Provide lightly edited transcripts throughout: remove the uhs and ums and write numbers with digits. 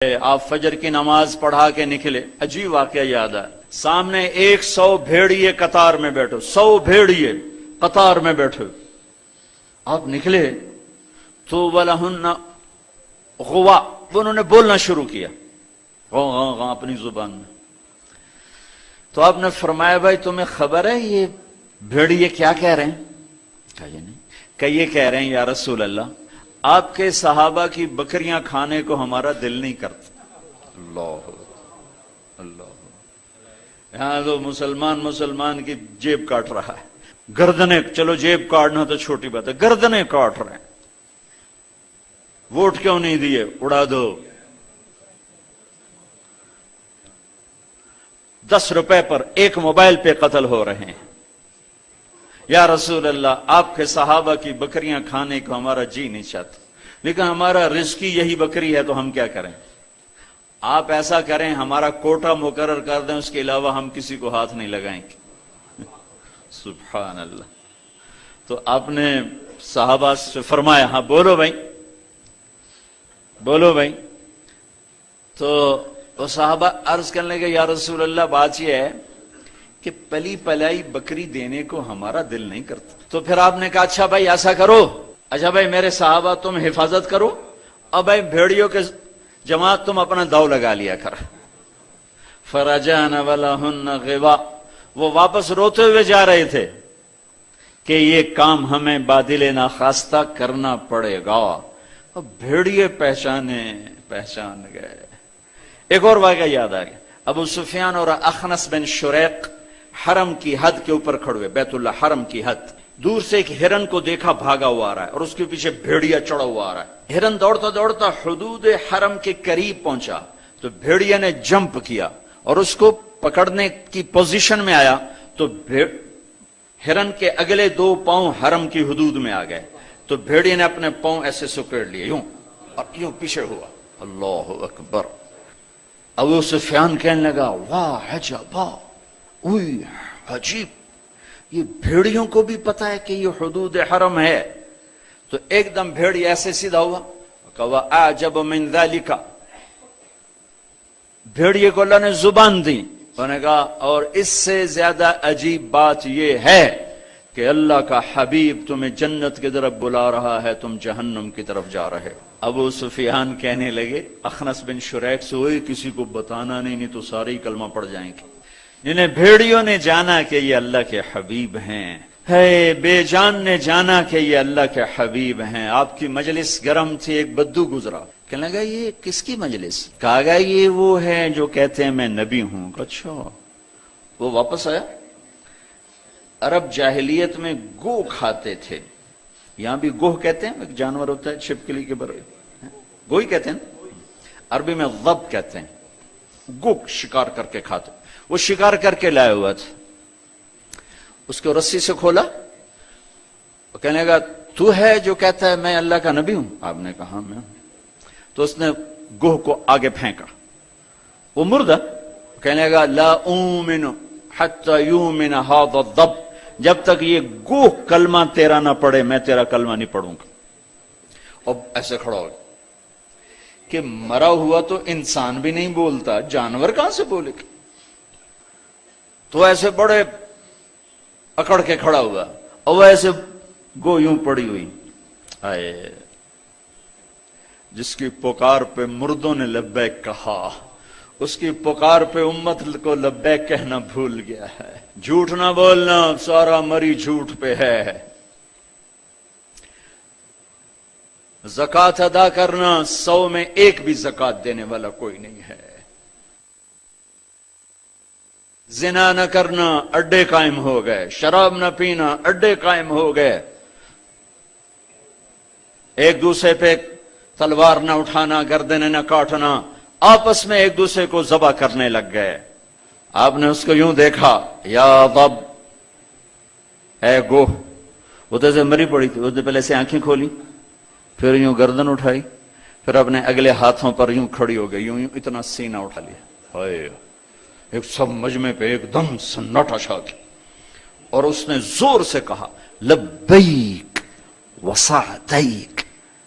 آپ فجر کی نماز پڑھا کے نکلے، عجیب واقعہ یاد ہے، سامنے 100 بھیڑیے قطار میں بیٹھو، 100 بھیڑیے قطار میں بیٹھو، آپ نکلے تو وَلَهُنَّ غوا، انہوں نے بولنا شروع کیا غاں اپنی زبان میں. تو آپ نے فرمایا بھائی تمہیں خبر ہے یہ بھیڑیے کیا کہہ رہے ہیں؟ کہا یہ نہیں. کہ یہ کہہ رہے ہیں یا رسول اللہ آپ کے صحابہ کی بکریاں کھانے کو ہمارا دل نہیں کرتا. اللہ اللہ، یہاں تو مسلمان کی جیب کاٹ رہا ہے، گردنیں، چلو جیب کاٹنا تو چھوٹی بات ہے، گردنیں کاٹ رہے ہیں. ووٹ کیوں نہیں دیے؟ اڑا دو. 10 روپے پر ایک موبائل پہ قتل ہو رہے ہیں. یا رسول اللہ آپ کے صحابہ کی بکریاں کھانے کو ہمارا جی نہیں چاہتا، لیکن ہمارا رزق یہی بکری ہے تو ہم کیا کریں؟ آپ ایسا کریں ہمارا کوٹا مقرر کر دیں، اس کے علاوہ ہم کسی کو ہاتھ نہیں لگائیں گے. سبحان اللہ. تو آپ نے صحابہ سے فرمایا ہاں بولو بھائی بولو بھائی. تو وہ صحابہ عرض کرنے لگے یا رسول اللہ بات یہ ہے کہ پلی پلائی بکری دینے کو ہمارا دل نہیں کرتا. تو پھر آپ نے کہا اچھا بھائی ایسا کرو، اچھا بھائی میرے صحابہ تم حفاظت کرو، اب بھائی بھیڑیوں کے جماعت تم اپنا داؤ لگا لیا کر. فرجعن ولہن غوا، وہ واپس روتے ہوئے جا رہے تھے کہ یہ کام ہمیں بادل ناخواستہ کرنا پڑے گا. اب بھیڑیے پہچان گئے. ایک اور واقعہ یاد آ گیا، ابو سفیان اور اخنس بن شریق حرم کی حد کے اوپر کھڑے ہوئے، بیت اللہ حرم کی حد. دور سے ایک ہرن کو دیکھا بھاگا ہوا آ رہا ہے اور اس کے پیچھے بھیڑیا چڑھا ہوا آ رہا ہے. ہرن دوڑتا دوڑتا حدود حرم کے قریب پہنچا تو بھیڑیا نے جمپ کیا اور اس کو پکڑنے کی پوزیشن میں آیا تو ہرن کے اگلے 2 پاؤں حرم کی حدود میں آ گئے. تو بھیڑیا نے اپنے پاؤں ایسے سکیڑ لیے یوں اور یوں پیچھے ہوا. اللہ اکبر. ابو سفیان کہنے لگا واہ عجبا، اوئی عجیب، یہ بھیڑیوں کو بھی پتا ہے کہ یہ حدود حرم ہے. تو ایک دم بھیڑی ایسے سیدھا ہوا کہ اعجب من ذالک، بھیڑیے کو اللہ نے زبان دی. انہوں نے کہا اور اس سے زیادہ عجیب بات یہ ہے کہ اللہ کا حبیب تمہیں جنت کی طرف بلا رہا ہے، تم جہنم کی طرف جا رہے ہو. ابو سفیان کہنے لگے اخنس بن شریق سے ہوئے کسی کو بتانا نہیں تو سارے کلمہ پڑ جائیں گے. جنہیں بھیڑیوں نے جانا کہ یہ اللہ کے حبیب ہیں، ہے بے جان نے جانا کہ یہ اللہ کے حبیب ہیں. آپ کی مجلس گرم تھی، ایک بدو گزرا، کہنے لگا یہ کس کی مجلس؟ کہا گیا یہ وہ ہے جو کہتے ہیں میں نبی ہوں. اچھا. وہ واپس آیا. عرب جاہلیت میں گو کھاتے تھے، یہاں بھی گوہ کہتے ہیں، ایک جانور ہوتا ہے چھپکلی کے برے، گوہی کہتے ہیں، عربی میں ضب کہتے ہیں. گو شکار کر کے کھاتے. وہ شکار کر کے لائے ہوا تھا، اس کو رسی سے کھولا، وہ کہنے لگا تو ہے جو کہتا ہے میں اللہ کا نبی ہوں؟ آپ نے کہا میں ہوں. تو اس نے گوہ کو آگے پھینکا، وہ مردہ. کہنے لگا لا اومن حتی یومن ھذا الضب، جب تک یہ گوہ کلمہ تیرا نہ پڑھے میں تیرا کلمہ نہیں پڑھوں گا. اب ایسے کھڑا ہو کہ مرا ہوا تو انسان بھی نہیں بولتا، جانور کہاں سے بولے گا؟ تو ایسے بڑے اکڑ کے کھڑا ہوا اور ایسے گو یوں پڑی ہوئی. آئے جس کی پکار پہ مردوں نے لبیک کہا، اس کی پکار پہ امت کو لبیک کہنا بھول گیا ہے. جھوٹ نہ بولنا، سارا مری جھوٹ پہ ہے. زکوٰۃ ادا کرنا، 100 میں 1 بھی زکوٰۃ دینے والا کوئی نہیں ہے. زنا نہ کرنا، اڈے قائم ہو گئے. شراب نہ پینا، اڈے قائم ہو گئے. ایک دوسرے پہ تلوار نہ اٹھانا، گردنیں نہ کاٹنا، آپس میں ایک دوسرے کو ذبح کرنے لگ گئے. آپ نے اس کو یوں دیکھا یا ضب، اے گوہ. وہ تو ایسے مری پڑی تھی، اس نے پہلے سے آنکھیں کھولی، پھر یوں گردن اٹھائی، پھر اپنے اگلے ہاتھوں پر یوں کھڑی ہو گئی، یوں اتنا سینہ اٹھا لیا. ہائے، ایک سب مجمع پہ ایک دم سناٹا چھا گیا اور اس نے زور سے کہا لبیک وسعدیک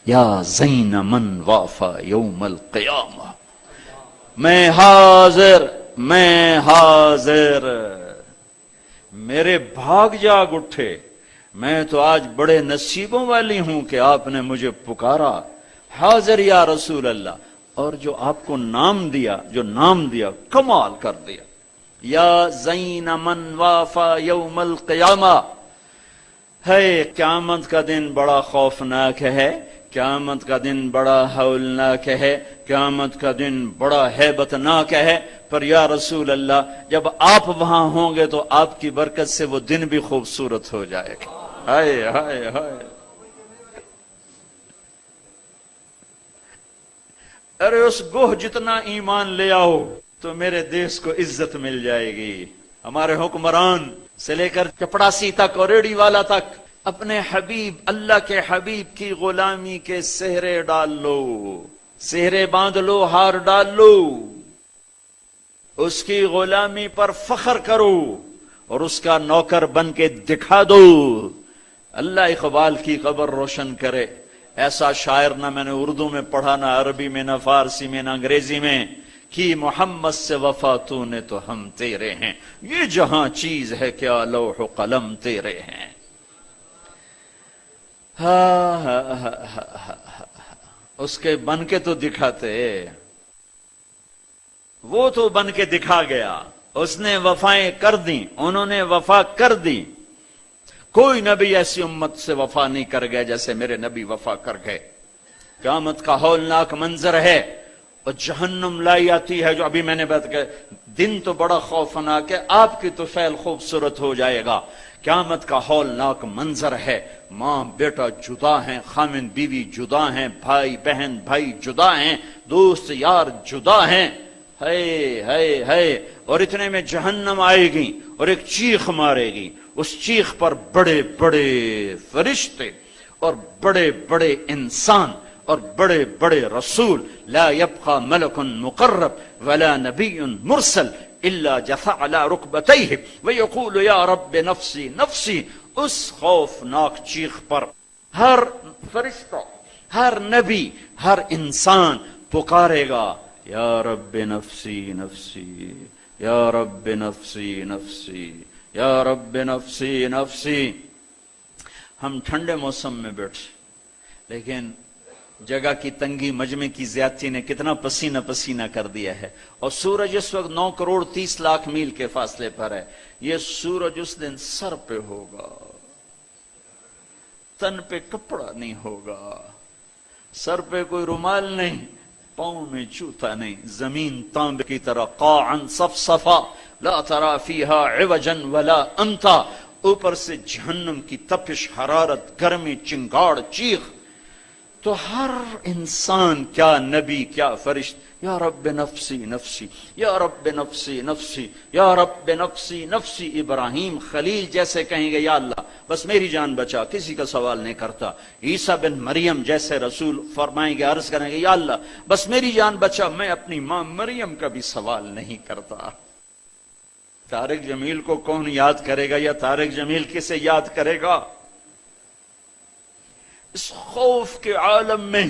یا زین من وافا یوم القیامہ. میں حاضر، میں حاضر، میرے بھاگ جاگ اٹھے، میں تو آج بڑے نصیبوں والی ہوں کہ آپ نے مجھے پکارا، حاضر یا رسول اللہ۔ اور جو آپ کو نام دیا، جو نام دیا، کمال کر دیا، یا زین من وافا یوم القیامہ۔ ہے قیامت کا دن بڑا خوفناک ہے، قیامت کا دن بڑا ہولناک ہے، قیامت کا دن بڑا ہیبتناک ہے، پر یا رسول اللہ جب آپ وہاں ہوں گے تو آپ کی برکت سے وہ دن بھی خوبصورت ہو جائے گا۔ ہائے ہائے ہائے، ارے اس گوہ جتنا ایمان لے آؤ تو میرے دیش کو عزت مل جائے گی۔ ہمارے حکمران سے لے کر چپڑاسی تک اور ریڑھی والا تک اپنے حبیب، اللہ کے حبیب کی غلامی کے سہرے ڈال لو، سہرے باندھ لو، ہار ڈال لو، اس کی غلامی پر فخر کرو اور اس کا نوکر بن کے دکھا دو۔ اللہ اقبال کی قبر روشن کرے۔ ایسا شاعر نہ میں نے اردو میں پڑھا، نہ عربی میں، نہ فارسی میں، نہ انگریزی میں، کہ محمد سے وفا تو نے تو ہم تیرے ہیں، یہ جہاں چیز ہے کیا لوح و قلم تیرے ہیں۔ اس کے بن کے تو دکھاتے، وہ تو بن کے دکھا گیا، اس نے وفائیں کر دیں، انہوں نے وفا کر دی۔ کوئی نبی ایسی امت سے وفا نہیں کر گئے جیسے میرے نبی وفا کر گئے۔ قیامت کا ہولناک منظر ہے، اور جہنم لائی آتی ہے، جو ابھی میں نے بات کہا، دن تو بڑا خوفناک ہے، آپ کی تو فعل خوبصورت ہو جائے گا۔ قیامت کا ہولناک منظر ہے، ماں بیٹا جدا ہیں، خامن بیوی جدا ہیں، بھائی بہن بھائی جدا ہیں، دوست یار جدا ہیں، ہے اور اتنے میں جہنم آئے گی اور ایک چیخ مارے گی، اس چیخ پر بڑے بڑے فرشتے اور بڑے بڑے انسان اور بڑے بڑے رسول، لا يبقى ملک مقرب ولا نبی مرسل الا جثى على ركبتيه ويقول یا رب نفسی نفسی۔ اس خوفناک چیخ پر ہر فرشتہ، ہر نبی، ہر انسان پکارے گا، یا رب نفسی نفسی، یا رب نفسی نفسی، یا رب نفسی نفسی۔ ہم ٹھنڈے موسم میں بیٹھے، لیکن جگہ کی تنگی، مجمع کی زیادتی نے کتنا پسینہ پسینہ کر دیا ہے، اور سورج اس وقت 9 کروڑ 30 لاکھ میل کے فاصلے پر ہے۔ یہ سورج اس دن سر پہ ہوگا، تن پہ کپڑا نہیں ہوگا، سر پہ کوئی رومال نہیں، پاؤں میں جوتا نہیں، زمین تانبے کی طرح قاعا صفصفا لا ترى فيها عوجا ولا امتا۔ اوپر سے جہنم کی تپش، حرارت، گرمی، چنگاڑ، چیخ، تو ہر انسان، کیا نبی کیا فرشت، یا رب نفسی نفسی، یا رب نفسی نفسی، یا رب نفسی نفسی۔ ابراہیم خلیل جیسے کہیں گے یا اللہ بس میری جان بچا، کسی کا سوال نہیں کرتا۔ عیسیٰ بن مریم جیسے رسول فرمائیں گے، عرض کریں گے یا اللہ بس میری جان بچا، میں اپنی ماں مریم کا بھی سوال نہیں کرتا۔ طارق جمیل کو کون یاد کرے گا، یا طارق جمیل کسے یاد کرے گا؟ اس خوف کے عالم میں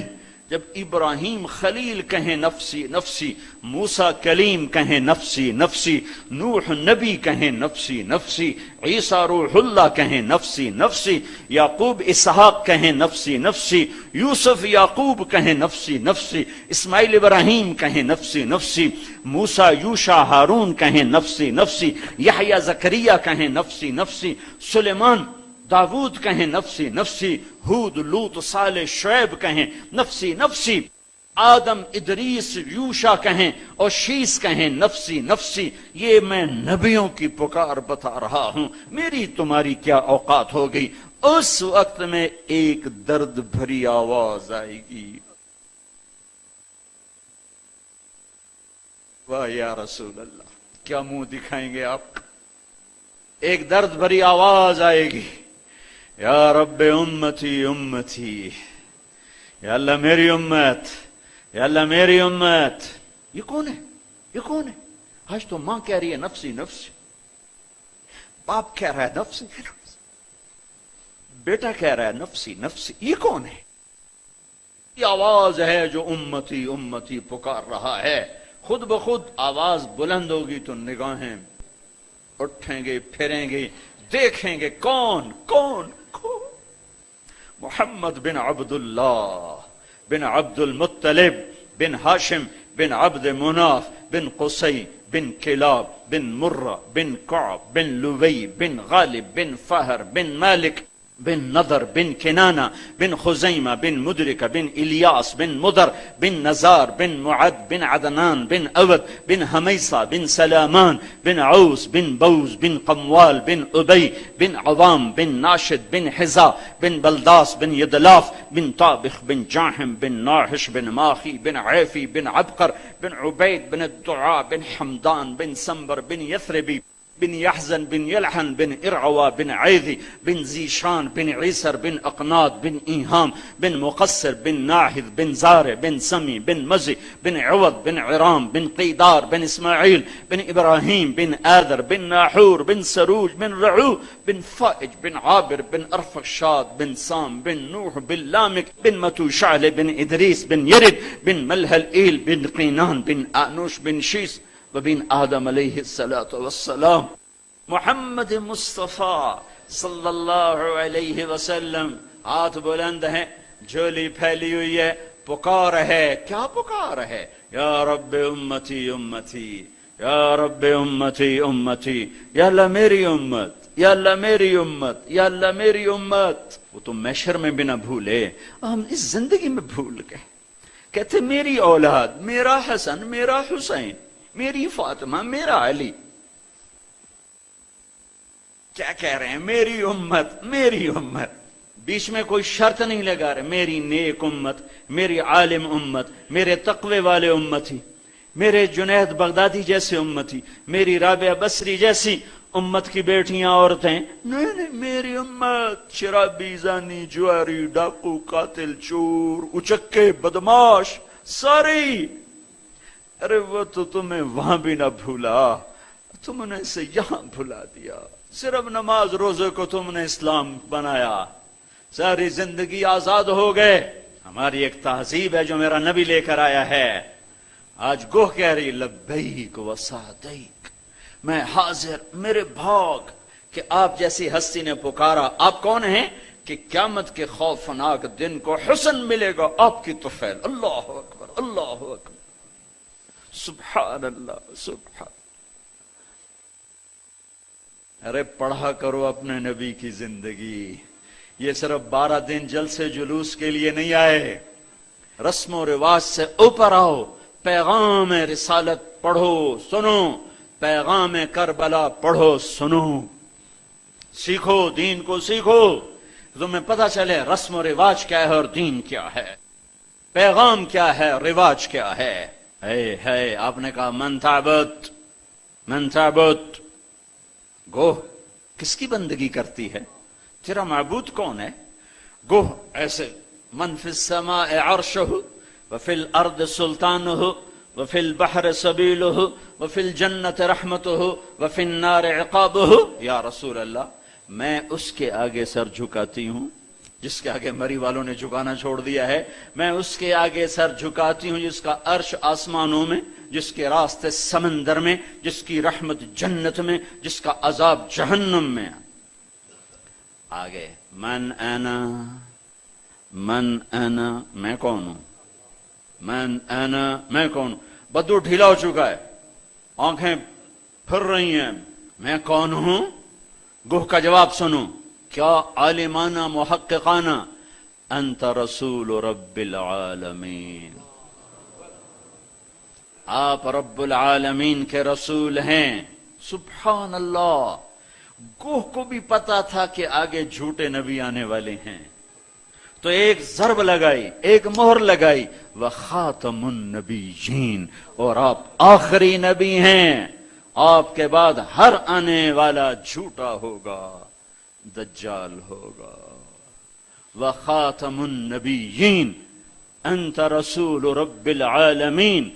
جب ابراہیم خلیل کہیں نفسی نفسی، موسیٰ کلیم کہیں نفسی نفسی، نوح نبی کہیں نفسی نفسی، عیسیٰ روح اللہ کہیں نفسی نفسی، یعقوب اسحاق کہیں نفسی نفسی، یوسف یعقوب کہیں نفسی نفسی، اسماعیل ابراہیم کہیں نفسی نفسی، موسیٰ یوشع ہارون کہیں نفسی نفسی، یحییٰ زکریا کہیں نفسی نفسی، سلیمان داود کہیں نفسی نفسی، ہود لوط صالح شعیب کہیں نفسی نفسی، آدم ادریس یوشع کہیں اور شیس کہیں نفسی نفسی۔ یہ میں نبیوں کی پکار بتا رہا ہوں، میری تمہاری کیا اوقات ہو گئی۔ اس وقت میں ایک درد بھری آواز آئے گی، واہ یا رسول اللہ، کیا منہ دکھائیں گے آپ؟ ایک درد بھری آواز آئے گی، یا رب امتی امتی، یا اللہ میری امت، یا اللہ میری امت۔ یہ کون ہے؟ یہ کون ہے؟ آج تو ماں کہہ رہی ہے نفسی نفسی، باپ کہہ رہا ہے نفسی نفسی، بیٹا کہہ رہا ہے نفسی نفسی، یہ کون ہے؟ یہ آواز ہے جو امتی امتی پکار رہا ہے۔ خود بخود آواز بلند ہوگی تو نگاہیں اٹھیں گے، پھریں گے، دیکھیں گے کون کون کون؟ محمد بن عبداللہ بن عبد المطلب بن ہاشم بن عبد مناف بن قصی بن کلاب بن مرہ بن کعب بن لوی بن غالب بن فہر بن مالک بن نضر بن کنانہ بن خزیمہ بن مدرکہ بن الیاس بن مدر بن نزار بن معد بن عدنان بن اود بن حمیصہ بن سلامان بن عوس بن بوز بن قموال بن ابی بن عوام بن ناشد بن حزا بن بلداس بن یدلاف بن طابخ بن جاحم بن ناحش بن ماخی بن عیفی بن عبقر بن عبید بن الدعاء بن حمدان بن سنبر بن یثربی بن يحزن بن يلحن بن إرعوى بن عيذي بن زيشان بن عيسر بن أقناط بن إيهام بن مقصر بن ناحذ بن زارع بن سمي بن مزي بن عوض بن عرام بن قيدار بن إسماعيل بن إبراهيم بن آذر بن ناحور بن سروج بن رعو بن فائج بن عابر بن أرفخشاد بن سام بن نوح بن لامك بن متوشعل بن إدريس بن يرد بن ملهل إيل بن قينان بن آنوش بن شيس وبن آدم علیہ الصلاۃ والسلام. محمد مصطفیٰ صلی اللہ علیہ وسلم ہاتھ بلند ہیں، جھولی پھیلی ہوئی ہے، پکار ہے. کیا پکار ہے؟ یا رب امتی امتی، یا رب امتی امتی، یا اللہ میری امت، یا اللہ میری امت، یا اللہ میری امت. وہ تو محشر میں بھی نہ بھولے، ہم اس زندگی میں بھول گئے. کہتے میری اولاد، میرا حسن، میرا حسین، میری فاطمہ، میرا علی. کیا کہہ رہے ہیں؟ میری امت، میری امت. بیچ میں کوئی شرط نہیں لگا رہے. میری نیک امت، میری عالم امت، میرے تقوی والے امتی، میرے جنید بغدادی جیسے امتی، میری رابعہ بصری جیسی امت کی بیٹیاں عورتیں. نہیں نہیں، میری امت شرابی، زانی، جواری، ڈاکو، قاتل، چور، اچکے، بدماش، ساری. ارے وہ تو تمہیں وہاں بھی نہ بھولا، تم نے اسے یہاں بھلا دیا. صرف نماز روزے کو تم نے اسلام بنایا، ساری زندگی آزاد ہو گئے. ہماری ایک تہذیب ہے جو میرا نبی لے کر آیا ہے. آج گوہ کہہ رہی لبیک و سعدیک، میں حاضر، میرے بھاگ کہ آپ جیسی ہستی نے پکارا. آپ کون ہیں؟ کہ قیامت کے خوفناک دن کو حسن ملے گا آپ کی طفیل. اللہ اکبر، اللہ اکبر، سبحان اللہ، سبحان. ارے پڑھا کرو اپنے نبی کی زندگی. یہ صرف 12 دن جلسے جلوس کے لیے نہیں آئے. رسم و رواج سے اوپر آؤ، پیغام رسالت پڑھو سنو، پیغام کربلا پڑھو سنو، سیکھو، دین کو سیکھو، تمہیں پتہ چلے رسم و رواج کیا ہے اور دین کیا ہے، پیغام کیا ہے، رواج کیا ہے. ہے آپ نے کہا من تعبد، من تعبد. گوہ کس کی بندگی کرتی ہے؟ تیرا معبود کون ہے؟ گوہ ایسے من فی السماء عرشہ وفی الارض سلطانہ وفی البحر سبیلہ وفی الجنت رحمتہ وفی النار عقابہ. یا رسول اللہ، میں اس کے آگے سر جھکاتی ہوں جس کے آگے مری والوں نے جھکانا چھوڑ دیا ہے. میں اس کے آگے سر جھکاتی ہوں جس کا عرش آسمانوں میں، جس کے راستے سمندر میں، جس کی رحمت جنت میں، جس کا عذاب جہنم میں. آگے من انا، من انا، میں کون ہوں؟ من انا، میں کون ہوں؟ بدو ڈھیلا ہو چکا ہے، آنکھیں پھر رہی ہیں. میں کون ہوں؟ گوہ کا جواب سنو، کیا عالمانہ محققانہ. انت رسول رب العالمین، آپ رب العالمین کے رسول ہیں. سبحان اللہ. گوہ کو بھی پتا تھا کہ آگے جھوٹے نبی آنے والے ہیں، تو ایک ضرب لگائی، ایک مہر لگائی، وخاتم النبیین، اور آپ آخری نبی ہیں. آپ کے بعد ہر آنے والا جھوٹا ہوگا، دجال ہوگا. وخاتم النبیین، انت رسول رب العالمین،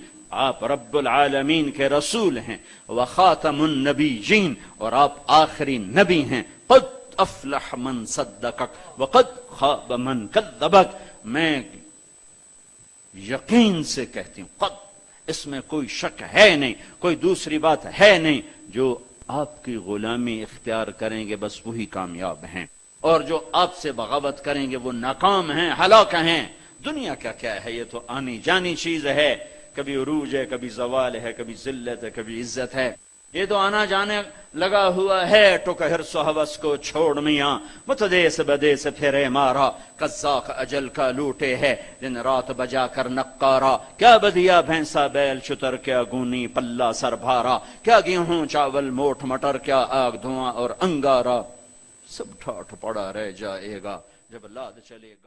آپ رب العالمین کے رسول ہیں. وخاتم النبیین، اور آپ آخری نبی ہیں. قد افلح من صدقک وقد خاب من کذبک. میں یقین سے کہتی ہوں، قد اس میں کوئی شک ہے نہیں، کوئی دوسری بات ہے نہیں، جو آپ کی غلامی اختیار کریں گے بس وہی کامیاب ہیں، اور جو آپ سے بغاوت کریں گے وہ ناکام ہیں، ہلاک ہیں۔ دنیا کا کیا ہے، یہ تو آنی جانی چیز ہے، کبھی عروج ہے، کبھی زوال ہے، کبھی ذلت ہے، کبھی عزت ہے، یہ تو آنا جانے لگا ہوا ہے۔ ٹک حرص و ہوس کو چھوڑ میاں، متدیس بدیس پھرے مارا، قزاق اجل کا لوٹے ہے دن رات بجا کر نقارا۔ کیا بدیا بھینسا بیل شتر، کیا گونی پلہ سر بھارا، کیا گیہوں چاول موٹ مٹر، کیا آگ دھواں اور انگارا، سب ٹھاٹھ پڑا رہ جائے گا جب لاد چلے گا۔